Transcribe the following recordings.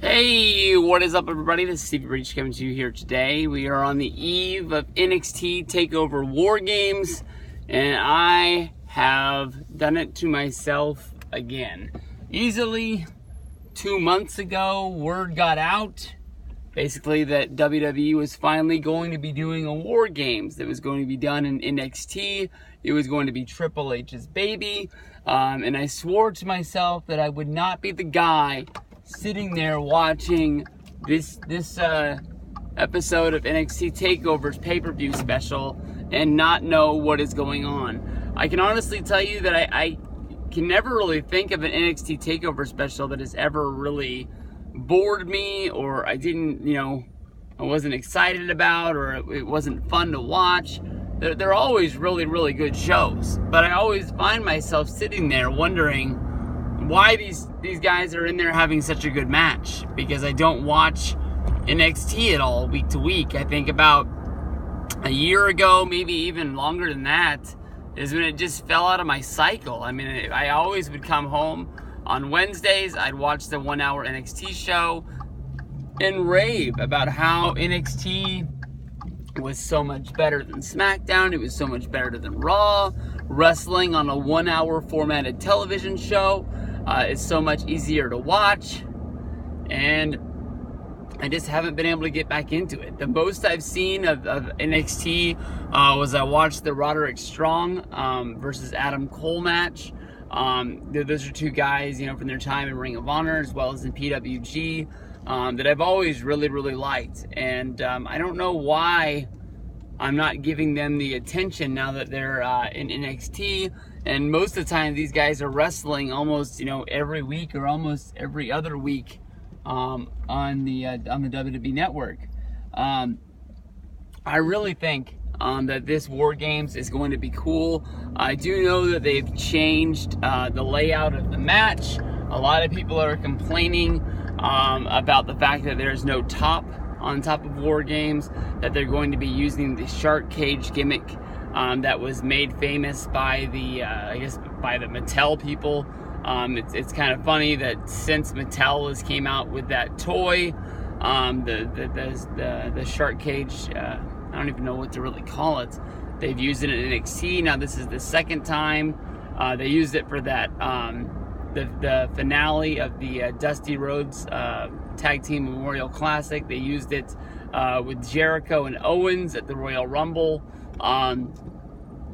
Hey, what is up, everybody? This is Stevie Breach coming to you here today. We are on the eve of NXT TAKEOVER War Games, and I have done it to myself again. Easily 2 months ago, word got out, basically that WWE was finally going to be doing a War Games that was going to be done in NXT. It was going to be Triple H's baby, and I swore to myself that I would not be the guy sitting there watching this episode of NXT TakeOver's pay-per-view special and not know what is going on. I can honestly tell you that I can never really think of an NXT TakeOver special that has ever really bored me, or I wasn't excited about, or it wasn't fun to watch. They're always really, really good shows, but I always find myself sitting there wondering why these guys are in there having such a good match, because I don't watch NXT at all week to week. I think about a year ago, maybe even longer than that, is when it just fell out of my cycle. I mean, I always would come home on Wednesdays, I'd watch the 1 hour NXT show and rave about how NXT was so much better than SmackDown, it was so much better than Raw. Wrestling on a 1 hour formatted television show is so much easier to watch, and I just haven't been able to get back into it. The most I've seen of NXT was I watched the Roderick Strong versus Adam Cole match. Those are two guys, from their time in Ring of Honor as well as in PWG that I've always really, really liked, and I don't know why I'm not giving them the attention now that they're in NXT. And most of the time, these guys are wrestling almost, every week or almost every other week on the WWE Network. I really think that this War Games is going to be cool. I do know that they've changed the layout of the match. A lot of people are complaining about the fact that there's no top on top of War Games, that they're going to be using the shark cage gimmick that was made famous by the Mattel people. It's kind of funny that since Mattel has came out with that toy, the shark cage, I don't even know what to really call it. They've used it in NXT. Now this is the second time they used it for that the finale of the Dusty Rhodes Tag Team Memorial Classic. They used it with Jericho and Owens at the Royal Rumble.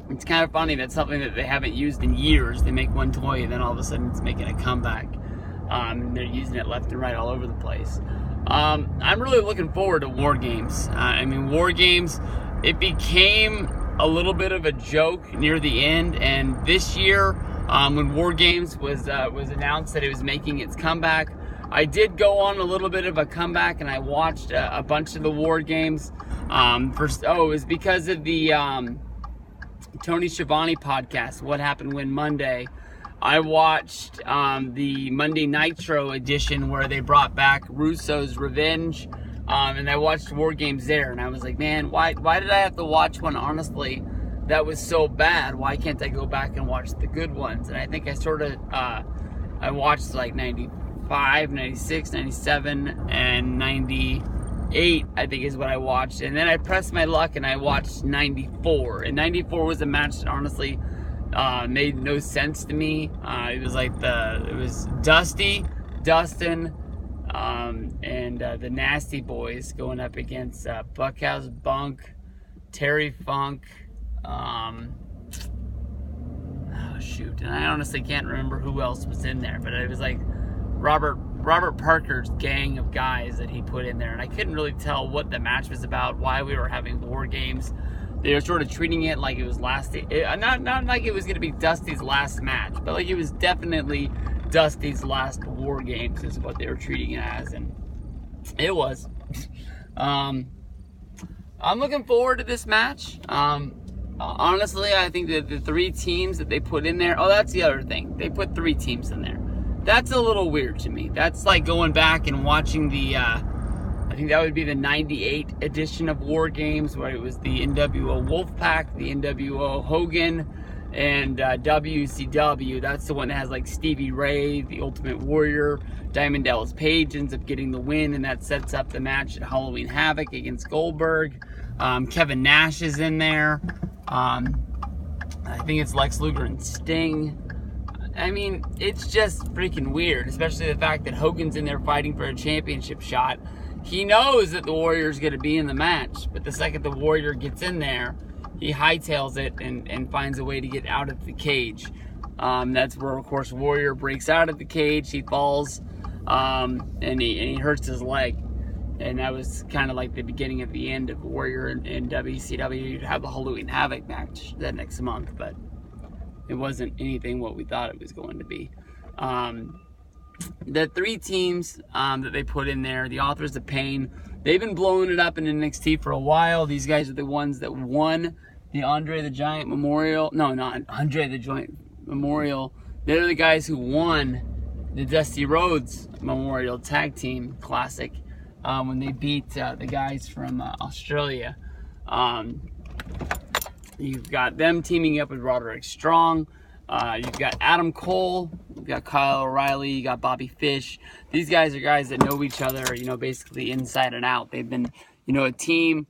It's kind of funny. That's something that they haven't used in years. They make one toy and then all of a sudden it's making a comeback. And they're using it left and right all over the place. I'm really looking forward to War Games. War Games, it became a little bit of a joke near the end, and this year, when War Games was announced that it was making its comeback, I did go on a little bit of a comeback, and I watched a bunch of the War Games. It was because of the Tony Schiavone podcast, What Happened When Monday. I watched the Monday Nitro edition where they brought back Russo's Revenge, and I watched War Games there, and I was like, man, why did I have to watch one, honestly, that was so bad? Why can't I go back and watch the good ones? And I think I watched like 95, 96, 97, and 98, I think is what I watched. And then I pressed my luck and I watched 94. And 94 was a match that honestly made no sense to me. It was Dusty, Dustin, and the Nasty Boys going up against Buckhouse Bunk, Terry Funk, and I honestly can't remember who else was in there, but it was like Robert Parker's gang of guys that he put in there, and I couldn't really tell what the match was about, why we were having War Games. They were sort of treating it like it was not like it was going to be Dusty's last match, but like it was definitely Dusty's last War Games is what they were treating it as, and it was. I'm looking forward to this match. Honestly, I think that the three teams that they put in there, that's the other thing. They put 3 teams in there. That's a little weird to me. That's like going back and watching the, I think that would be the 98 edition of War Games, where it was the NWO Wolfpack, the NWO Hogan, And WCW, that's the one that has like Stevie Ray, the Ultimate Warrior. Diamond Dallas Page ends up getting the win, and that sets up the match at Halloween Havoc against Goldberg. Kevin Nash is in there. I think it's Lex Luger and Sting. I mean, it's just freaking weird, especially the fact that Hogan's in there fighting for a championship shot. He knows that the Warrior's going to be in the match, but the second the Warrior gets in there, he hightails it and finds a way to get out of the cage. That's where, of course, Warrior breaks out of the cage. He falls, and he hurts his leg. And that was kind of like the beginning of the end of Warrior and WCW. You'd have the Halloween Havoc match that next month, but it wasn't anything what we thought it was going to be. The three teams that they put in there, the Authors of Pain, they've been blowing it up in NXT for a while. These guys are the ones that won the Andre the Giant Memorial. No, not Andre the Giant Memorial. They're the guys who won the Dusty Rhodes Memorial Tag Team Classic when they beat the guys from Australia. You've got them teaming up with Roderick Strong. You've got Adam Cole. You've got Kyle O'Reilly. You got Bobby Fish. These guys are guys that know each other, basically inside and out. They've been, a team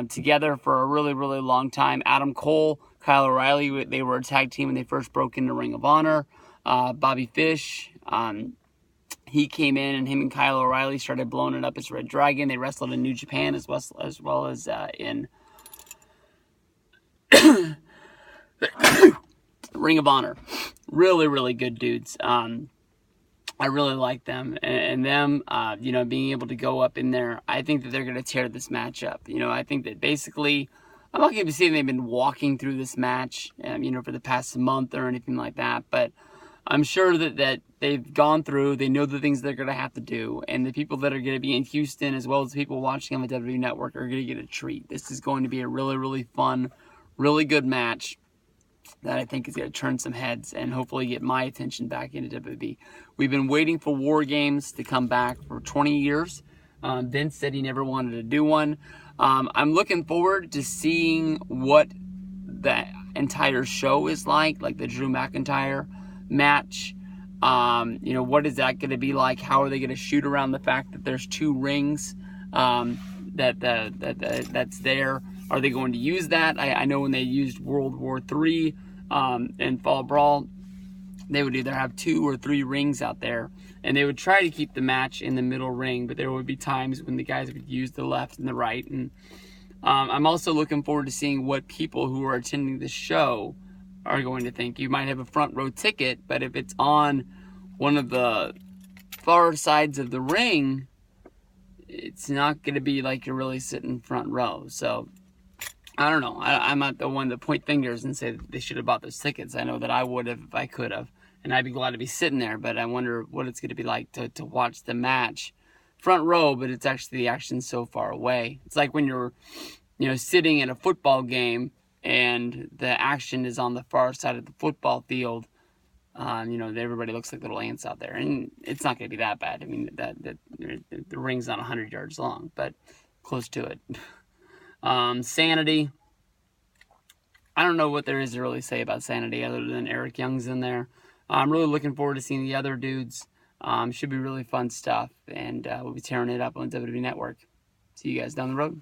together for a really, really long time. Adam Cole, Kyle O'Reilly, they were a tag team when they first broke into Ring of Honor. Bobby Fish, he came in, and him and Kyle O'Reilly started blowing it up as Red Dragon. They wrestled in New Japan as well as in Ring of Honor. Really, really good dudes. I really like them, and them, being able to go up in there. I think that they're going to tear this match up. I think that basically, I'm not going to say they've been walking through this match, for the past month or anything like that, but I'm sure that they've gone through, they know the things they're going to have to do, and the people that are going to be in Houston, as well as the people watching on the WWE Network, are going to get a treat. This is going to be a really, really fun, really good match that I think is going to turn some heads and hopefully get my attention back into WWE. We've been waiting for War Games to come back for 20 years. Vince said he never wanted to do one. I'm looking forward to seeing what the entire show is like the Drew McIntyre match. What is that going to be like? How are they going to shoot around the fact that there's two rings that's there? Are they going to use that? I know when they used World War III and Fall Brawl, they would either have 2 or 3 rings out there, and they would try to keep the match in the middle ring, but there would be times when the guys would use the left and the right. And I'm also looking forward to seeing what people who are attending the show are going to think. You might have a front row ticket, but if it's on one of the far sides of the ring, it's not going to be like you're really sitting front row. So I don't know. I'm not the one to point fingers and say that they should have bought those tickets. I know that I would have if I could have, and I'd be glad to be sitting there, but I wonder what it's going to be like to watch the match front row, but it's actually the action so far away. It's like when you're, sitting at a football game and the action is on the far side of the football field. Everybody looks like little ants out there, and it's not going to be that bad. I mean, the ring's not 100 yards long, but close to it. Sanity. I don't know what there is to really say about Sanity other than Eric Young's in there. I'm really looking forward to seeing the other dudes. Should be really fun stuff, and we'll be tearing it up on WWE Network. See you guys down the road.